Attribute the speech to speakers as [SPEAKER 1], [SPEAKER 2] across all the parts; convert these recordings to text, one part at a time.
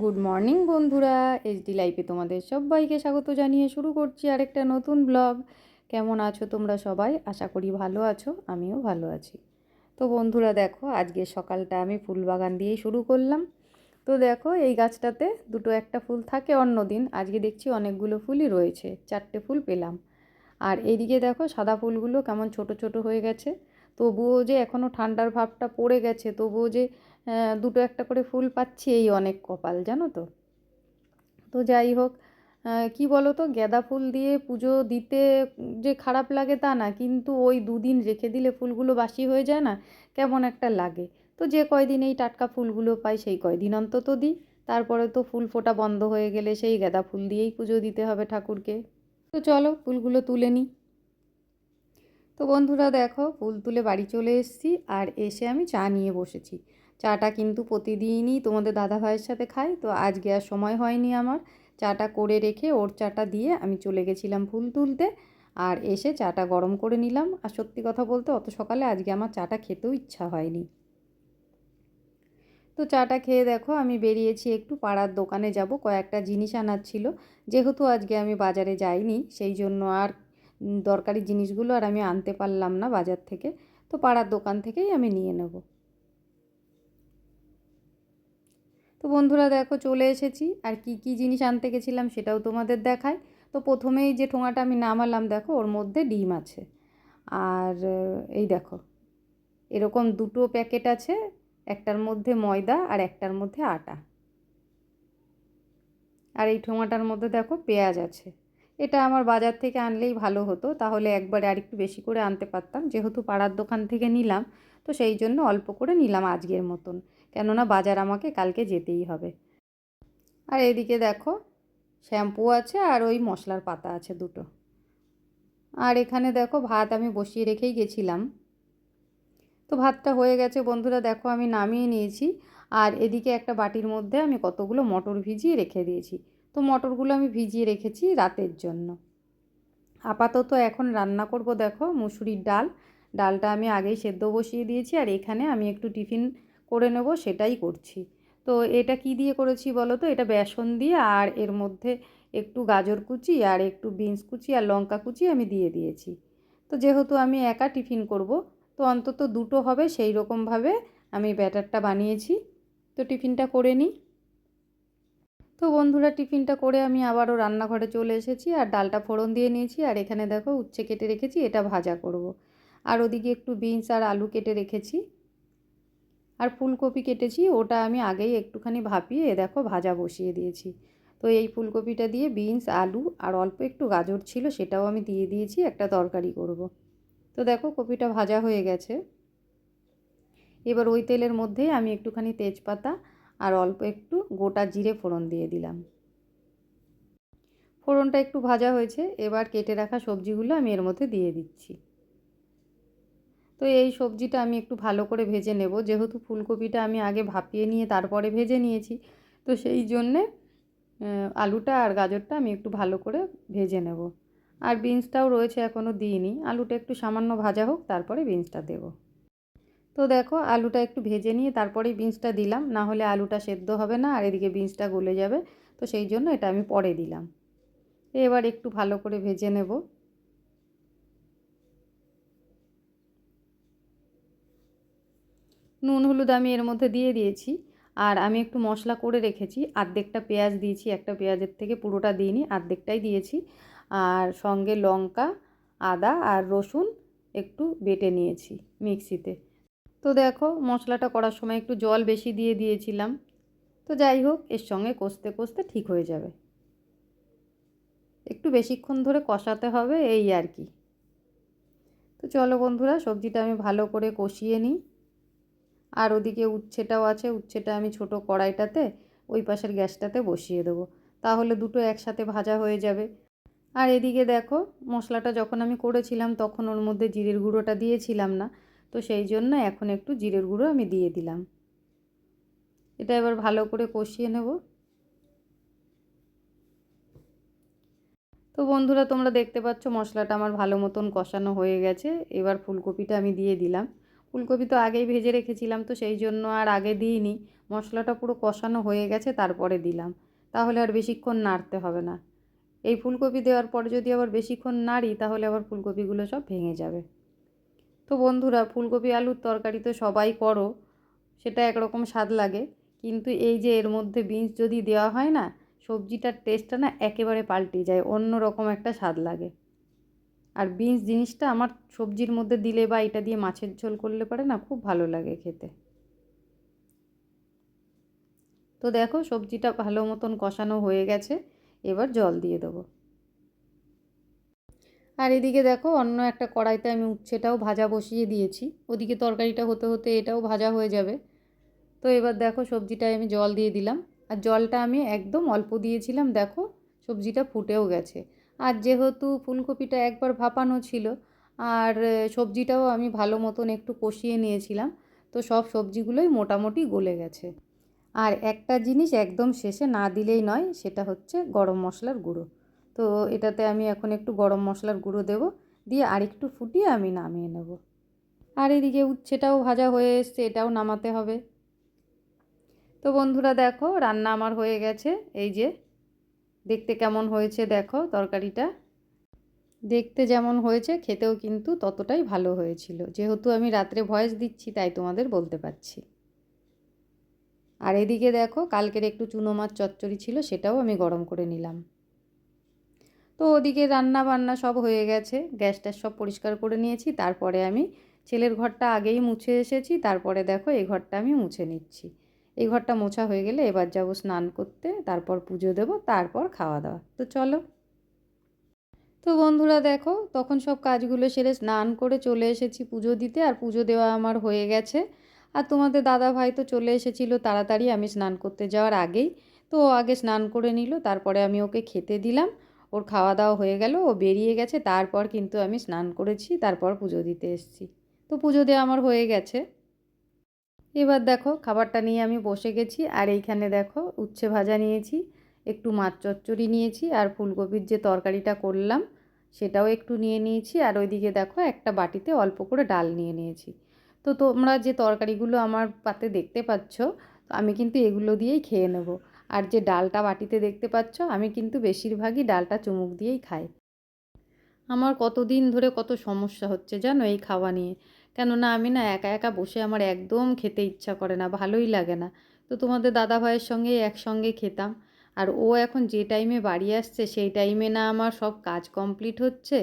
[SPEAKER 1] Good morning বন্ধুরা, HD লাইফে তোমাদের সবাইকে স্বাগত জানিয়ে শুরু করছি আরেকটা নতুন ব্লগ। কেমন আছো তোমরা সবাই? আশা করি ভালো আছো, আমিও ভালো আছি। তো বন্ধুরা দেখো, আজকে সকালটা আমি ফুল বাগান দিয়েই শুরু করলাম। তো দেখো, এই গাছটাতে দুটো একটা ফুল থাকে অন্য দিন, আজকে দেখছি অনেকগুলো ফুলই রয়েছে, 4টে ফুল পেলাম। আর এইদিকে দেখো সাদা ফুলগুলো কেমন ছোট ছোট হয়ে গেছে। তবুও যে এখনও ঠান্ডার ভাবটা পড়ে গেছে, তবুও যে দুটো একটা করে ফুল পাচ্ছি, এই অনেক কপাল, জানো তো। তো যাই হোক, কি বলো তো, গাঁদা ফুল দিয়ে পুজো দিতে যে খারাপ লাগে তা না, কিন্তু ওই দুদিন রেখে দিলে ফুলগুলো বাসি হয়ে যায় না, কেমন একটা লাগে। তো যে কয়দিন এই টাটকা ফুলগুলো পাই সেই কয়দিন অন্তত দিই। তারপরে তো ফুল ফোটা বন্ধ হয়ে গেলে সেই গাঁদা ফুল দিয়েই পুজো দিতে হবে ঠাকুরকে। তো চলো ফুলগুলো তুলে নিই। তো বন্ধুরা দেখো, ফুল তুলে বাড়ি চলে এসেছি, আর এসে আমি চা নিয়ে বসেছি। চাটা কিন্তু প্রতিদিনই তোমাদের দাদাভাইয়ের সাথে খাই, তো আজকে আর সময় হয়নি আমার। চাটা করে রেখে ওর চাটা দিয়ে আমি চলে গেছিলাম ফুল তুলতে, আর এসে চাটা গরম করে নিলাম। আর সত্যি কথা বলতে অত সকালে আজকে আমার চাটা খেতেও ইচ্ছা হয়নি। তো চাটা খেয়ে দেখো আমি বেরিয়েছি, একটু পাড়ার দোকানে যাব, কয়েকটা জিনিস আনার ছিল। যেহেতু আজকে আমি বাজারে যাইনি, সেই জন্য আর দরকারি জিনিসগুলো আর আমি আনতে পারলাম না বাজার থেকে। তো পাড়ার দোকান থেকেই আমি নিয়ে নেব। তো বন্ধুরা দেখো চলে এসেছি, আর কি কি জিনিস আনতে গেছিলাম সেটাও তোমাদের দেখাই। তো প্রথমেই যে ঠোঙাটা আমি নামালাম, দেখো ওর মধ্যে ডিম আছে। আর এই দেখো, এরকম দুটো প্যাকেট আছে, একটার মধ্যে ময়দা আর একটার মধ্যে আটা। আর এই ঠোঙাটার মধ্যে দেখো পেঁয়াজ আছে। এটা আমার বাজার থেকে আনলেই ভালো হতো, তাহলে একবারে আর একটু বেশি করে আনতে পারতাম। যেহেতু পাড়ার দোকান থেকে নিলাম, তো সেই জন্য অল্প করে নিলাম আজকের মতন, কেননা বাজার আমাকে কালকে যেতেই হবে। আর এদিকে দেখো শ্যাম্পু আছে, আর ওই মশলার পাতা আছে দুটো। আর এখানে দেখো ভাত আমি বসিয়ে রেখেই গেছিলাম। তো ভাতটা হয়ে গেছে বন্ধুরা, দেখো আমি নামিয়ে নিয়েছি। আর এদিকে একটা বাটির মধ্যে আমি কতগুলো মটর ভিজিয়ে রেখে দিয়েছি। তো মটরগুলো আমি ভিজিয়ে রেখেছি রাতের জন্য। আপাতত এখন রান্না করব দেখো মুসুরির ডাল। ডালটা আমি আগেই সেদ্ধ বসিয়ে দিয়েছি, আর এখানে আমি একটু টিফিন করে নেব, সেটাই করছি। তো এটা কি দিয়ে করেছি বলো তো, এটা বেসন দিয়ে, আর এর মধ্যে একটু গাজর কুচি আর একটু বিনস কুচি আর লঙ্কা কুচি আমি দিয়ে দিয়েছি। তো যেহেতু আমি একা টিফিন করব, তো অন্তত দুটো হবে সেই রকমভাবে আমি ব্যাটারটা বানিয়েছি। তো টিফিনটা করে নিই। তো বন্ধুরা টিফিনটা করে আমি আবারও রান্নাঘরে চলে এসেছি, আর ডালটা ফোড়ন দিয়ে নিয়েছি, আর এখানে দেখো উচ্ছে কেটে রেখেছি, এটা ভাজা করব। আর ওদিকে একটু বিনস আর আলু কেটে রেখেছি, আর ফুলকপি কেটেছি, ওটা আমি আগেই একটুখানি ভাপিয়ে দেখো ভাজা বসিয়ে দিয়েছি। তো এই ফুলকপিটা দিয়ে বিনস আলু আর অল্প একটু গাজর ছিল, সেটাও আমি দিয়ে দিয়েছি, একটা তরকারি করব। তো দেখো কপিটা ভাজা হয়ে গেছে। এবার ওই তেলের মধ্যেই আমি একটুখানি তেজপাতা আর অল্প একটু গোটা জিরে ফোড়ন দিয়ে দিলাম। ফোড়নটা একটু ভাজা হয়েছে, এবার কেটে রাখা সবজিগুলো আমি এর মধ্যে দিয়ে দিচ্ছি। তো এই সবজিটা আমি একটু ভালো করে ভেজে নেব, যেহেতু ফুলকপিটা আমি আগে ভাপিয়ে নিয়ে তারপরে ভেজে নিয়েছি। তো সেই জন্যে আলুটা আর গাজরটা আমি একটু ভালো করে ভেজে নেব। আর বিনসটাও রয়েছে, এখনও দিইনি। আলুটা একটু সামান্য ভাজা হোক, তারপরে বিনসটা দেব। তো দেখো আলুটা একটু ভেজে নিয়ে তারপরেই বিনসটা দিলাম, না হলে আলুটা সেদ্ধ হবে না আর এদিকে বিনসটা গলে যাবে। তো সেই জন্য এটা আমি পরে দিলাম। এবার একটু ভালো করে ভেজে নেব। নুন হলুদ আমি এর মধ্যে দিয়ে দিয়েছি। আর আমি একটু মশলা করে রেখেছি, অর্ধেকটা পেঁয়াজ দিয়েছি, একটা পেঁয়াজের থেকে পুরোটা দিইনি, অর্ধেকটাই দিয়েছি। আর সঙ্গে লঙ্কা, আদা আর রসুন একটু বেটে নিয়েছি মিক্সিতে। তো দেখো মশলাটা করার সময় একটু জল বেশি দিয়ে দিয়েছিলাম। তো যাই হোক, এর সঙ্গে কষতে কষতে ঠিক হয়ে যাবে। একটু বেশিক্ষণ ধরে কষাতে হবে, এই আর কি। তো চলো বন্ধুরা, সবজিটা আমি ভালো করে কষিয়ে নিই। আর ওদিকে উচ্ছেটাও আছে, উচ্ছেটা আমি ছোট কড়াইটাতে ওই পাশের গ্যাসটাতে বসিয়ে দেবো, তাহলে দুটো একসাথে ভাজা হয়ে যাবে। আর এদিকে দেখো মশলাটা যখন আমি করেছিলাম তখন ওর মধ্যে জিরের গুঁড়োটা দিয়েছিলাম না, তো সেই জন্য এখন একটু জিরের গুঁড়ো আমি দিয়ে দিলাম। এটা এবার ভালো করে কষিয়ে নেব। তো বন্ধুরা তোমরা দেখতে পাচ্ছ মশলাটা আমার ভালো মতন কষানো হয়ে গেছে। এবার ফুলকপিটা আমি দিয়ে দিলাম। ফুলকপি তো আগেই ভেজে রেখেছিলাম, তো সেই জন্য আর আগে দিইনি। মশলাটা পুরো কষানো হয়ে গেছে তারপরে দিলাম, তাহলে আর বেশিক্ষণ নাড়তে হবে না। এই ফুলকপি দেওয়ার পরে যদি আবার বেশিক্ষণ নাড়ি তাহলে আবার ফুলকপিগুলো সব ভেঙে যাবে। তো বন্ধুরা, ফুলকপি আলুর তরকারি তো সবাই করো, সেটা একরকম স্বাদ লাগে, কিন্তু এই যে এর মধ্যে বিনস যদি দেওয়া হয় না, সবজিটার টেস্টটা না একেবারে পাল্টে যায়, অন্য রকম একটা স্বাদ লাগে। আর বিনস জিনিসটা আমার সবজির মধ্যে দিলে বা এটা দিয়ে মাছের ঝোল করলে পারে না, খুব ভালো লাগে খেতে। তো দেখো সবজিটা ভালো মতন কষানো হয়ে গেছে, এবার জল দিয়ে দেবো। আর এদিকে দেখো অন্য একটা কড়াইতে আমি উচ্ছেটাও ভাজা বসিয়ে দিয়েছি, ওদিকে তরকারিটা হতে হতে এটাও ভাজা হয়ে যাবে। তো এবার দেখো সবজিটায় আমি জল দিয়ে দিলাম, আর জলটা আমি একদম অল্প দিয়েছিলাম, দেখো সবজিটা ফুটেও গেছে। আর যেহেতু ফুলকপিটা একবার ভাপানো ছিল, আর সবজিটাও আমি ভালো মতন একটু কষিয়ে নিয়েছিলাম, তো সব সবজিগুলোই মোটামুটি গলে গেছে। আর একটা জিনিস একদম শেষে না দিলেই নয়, সেটা হচ্ছে গরম মশলার গুঁড়ো। তো এটাতে আমি এখন একটু গরম মশলার গুঁড়ো দেবো, দিয়ে আরেকটু ফুটিয়ে আমি নামিয়ে নেব। আর এদিকে উচ্ছেটাও ভাজা হয়ে এসছে, এটাও নামাতে হবে। তো বন্ধুরা দেখো রান্না আমার হয়ে গেছে, এই যে দেখতে কেমন হয়েছে দেখো তরকারিটা। দেখতে যেমন হয়েছে খেতেও কিন্তু ততটাই ভালো হয়েছিল, যেহেতু আমি রাত্রে ভয়েস দিচ্ছি তাই তোমাদের বলতে পারছি। আর এদিকে দেখো কালকের একটু চুনো মাছ চচ্চড়ি ছিল, সেটাও আমি গরম করে নিলাম। তো ওদিকে রান্না বান্না সব হয়ে গেছে, গ্যাস ট্যাস সব পরিষ্কার করে নিয়েছি, তারপরে আমি ছেলের ঘরটা আগেই মুছে এসেছি, তারপরে দেখো এই ঘরটা আমি মুছে নিচ্ছি। এই ঘরটা মোছা হয়ে গেলে এবার যাব স্নান করতে, তারপর পুজো দেব, তারপর খাওয়া দাওয়া। তো চলো। তো বন্ধুরা দেখো তখন সব কাজগুলো সেরে স্নান করে চলে এসেছি পুজো দিতে, আর পুজো দেওয়া আমার হয়ে গেছে। আর তোমাদের দাদা ভাই তো চলে এসেছিল তাড়াতাড়ি আমি স্নান করতে যাওয়ার আগেই, তো ও আগে স্নান করে নিল, তারপরে আমি ওকে খেতে দিলাম। ওর খাওয়া দাওয়া হয়ে গেল, ও বেরিয়ে গেছে, তারপর কিন্তু আমি স্নান করেছি, তারপর পুজো দিতে এসেছি। তো পুজো দেওয়া আমার হয়ে গেছে। এবার দেখো খাবারটা নিয়ে আমি বসে গেছি, আর এইখানে দেখো উচ্ছে ভাজা নিয়েছি, একটু মাছ চচ্চড়ি নিয়েছি, আর ফুলকপির যে তরকারিটা করলাম সেটাও একটু নিয়ে নিয়েছি, আর ওইদিকে দেখো একটা বাটিতে অল্প করে ডাল নিয়ে নিয়েছি। তো তোমরা যে তরকারিগুলো আমার পাতে দেখতে পাচ্ছ, তো আমি কিন্তু এগুলো দিয়েই খেয়ে নেব। আর যে ডালটা বাটিতে দেখতে পাচ্ছ, আমি কিন্তু বেশিরভাগই ডালটা চুমুক দিয়েই খাই। আমার কতদিন ধরে কত সমস্যা হচ্ছে জানো এই খাওয়া নিয়ে। কেননা আমি না একা একা বসে আমার একদম খেতে ইচ্ছা করে না, ভালোই লাগে না। তো তোমাদের দাদা ভাইয়ের সঙ্গে একসঙ্গে খেতাম। আর ও এখন যে টাইমে বাড়ি আসছে সেই টাইমে না আমার সব কাজ কমপ্লিট হচ্ছে,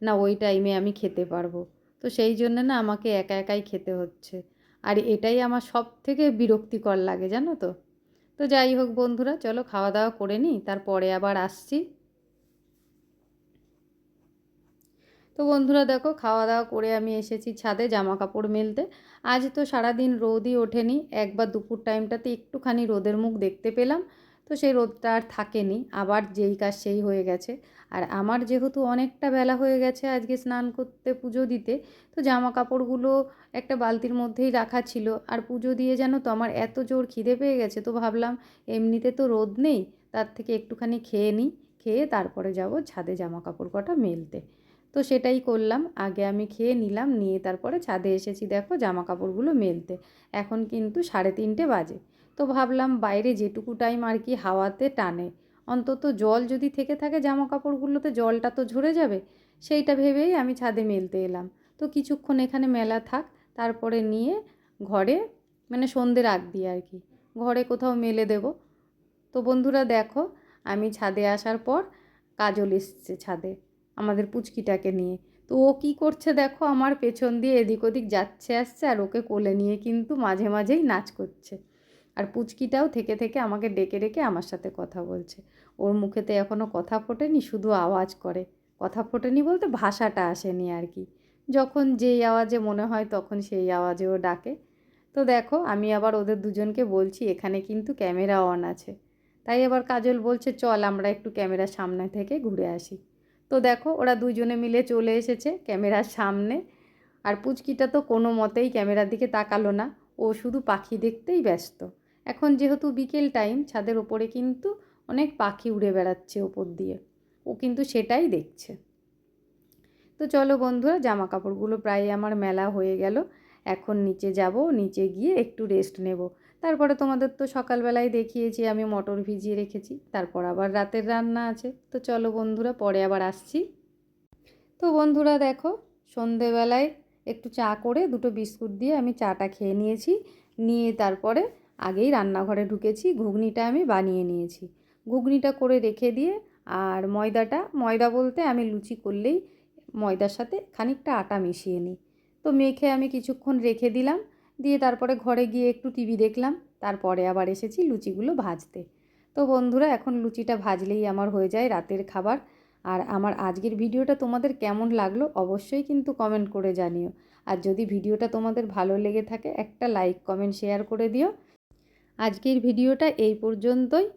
[SPEAKER 1] না ওই টাইমে আমি খেতে পারবো। তো সেই জন্য না আমাকে একা একাই খেতে হচ্ছে। আর এটাই আমার সব থেকে বিরক্তিকর লাগে জানো তো। তো যাই হোক বন্ধুরা, চলো খাওয়া দাওয়া করে নিই, তারপরে আবার আসছি। তো বন্ধুরা দেখো খাওয়া দাওয়া করে আমি এসেছি ছাদে জামা কাপড় মেলতে। আজ তো সারাদিন রোদই ওঠেনি, একবার দুপুর টাইমটাতে একটুখানি রোদের মুখ দেখতে পেলাম, তো সেই রোদটা আর থাকেনি, আবার যেই কাজ সেই হয়ে গেছে। আর আমার যেহেতু অনেকটা বেলা হয়ে গেছে আজকে স্নান করতে পুজো দিতে, তো জামা কাপড়গুলো একটা বালতির মধ্যেই রাখা ছিল। আর পুজো দিয়ে জানো তো আমার এত জোর খিদে পেয়ে গেছে, তো ভাবলাম এমনিতে তো রোদ নেই, তার থেকে একটুখানি খেয়ে নিই, খেয়ে তারপরে যাব ছাদে জামা কাপড় কটা মেলতে। তো সেটাই করলাম, আগে আমি খেয়ে নিলাম, নিয়ে তারপরে ছাদে এসেছি দেখো জামা কাপড়গুলো মেলতে। এখন কিন্তু 3:30 বাজে। তো ভাবলাম বাইরে যেটুকু টাইম আর কি হাওয়াতে টানে, অন্তত জল যদি থেকে থাকে জামা কাপড়গুলোতে জলটা তো ঝরে যাবে, সেইটা ভেবেই আমি ছাদে মেলতে এলাম। তো কিছুক্ষণ এখানে মেলা থাক, তারপরে নিয়ে ঘরে, মানে সন্ধ্যের আগ দিয়ে আর কি ঘরে কোথাও মেলে দেব। তো বন্ধুরা দেখো আমি ছাদে আসার পর কাজল এসছে ছাদে আমাদের পুচকিটাকে নিয়ে। তো ও কী করছে দেখো, আমার পেছন দিয়ে এদিক ওদিক যাচ্ছে আসছে, আর ওকে কোলে নিয়ে কিন্তু মাঝে মাঝেই নাচ করছে। আর পুচকিটাও থেকে থেকে আমাকে ডেকে ডেকে আমার সাথে কথা বলছে। ওর মুখেতে এখনও কথা ফোটেনি, শুধু আওয়াজ করে। কথা ফোটেনি বলতে ভাষাটা আসেনি আর কি, যখন যেই আওয়াজে মনে হয় তখন সেই আওয়াজে ও ডাকে। তো দেখো আমি আবার ওদের দুজনকে বলছি এখানে কিন্তু ক্যামেরা অন আছে, তাই আবার কাজল বলছে চল আমরা একটু ক্যামেরার সামনে থেকে ঘুরে আসি। তো দেখো ওরা দুজনে মিলে চলে এসেছে ক্যামেরার সামনে। আর পুচকিটা তো কোনো মতেই ক্যামেরার দিকে তাকালো না, ও শুধু পাখি দেখতেই ব্যস্ত। এখন যেহেতু বিকেল টাইম, ছাদের ওপরে কিন্তু অনেক পাখি উড়ে বেড়াচ্ছে ওপর দিয়ে, ও কিন্তু সেটাই দেখছে। তো চলো বন্ধুরা জামা কাপড়গুলো প্রায় আমার মেলা হয়ে গেল, এখন নিচে যাব, নিচে গিয়ে একটু রেস্ট নেব। তারপরে তোমাদের তো সকালবেলায় দেখিয়েছি আমি মটর ভিজিয়ে রেখেছি, তারপর আবার রাতের রান্না আছে। তো চলো বন্ধুরা, পরে আবার আসছি। তো বন্ধুরা দেখো, সন্ধেবেলায় একটু চা করে দুটো বিস্কুট দিয়ে আমি চাটা খেয়ে নিয়েছি। নিয়ে তারপরে আগেই রান্নাঘরে ঢুকেছি, ঘুগনিটা আমি বানিয়ে নিয়েছি। ঘুগনিটা করে রেখে দিয়ে আর ময়দা বলতে আমি লুচি করলেই ময়দার সাথে খানিকটা আটা মিশিয়ে নিই। তো মেখে আমি কিছুক্ষণ রেখে দিলাম, দিয়ে তারপরে ঘরে গিয়ে একটু টিভি দেখলাম, তারপরে আবার এসেছি লুচিগুলো ভাজতে। তো বন্ধুরা, এখন লুচিটা ভাজলেই আমার হয়ে যায় রাতের খাবার। আর আমার আজকের ভিডিওটা তোমাদের কেমন লাগলো অবশ্যই কিন্তু কমেন্ট করে জানিও। আর যদি ভিডিওটা তোমাদের ভালো লেগে থাকে একটা লাইক কমেন্ট শেয়ার করে দিও। আজকের ভিডিওটা এই পর্যন্তই।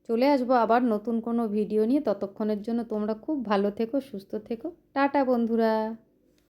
[SPEAKER 1] চলে আসবো আবার নতুন কোনো ভিডিও নিয়ে। ততক্ষণের জন্য তোমরা খুব ভালো থেকো, সুস্থ থেকো। টাটা বন্ধুরা।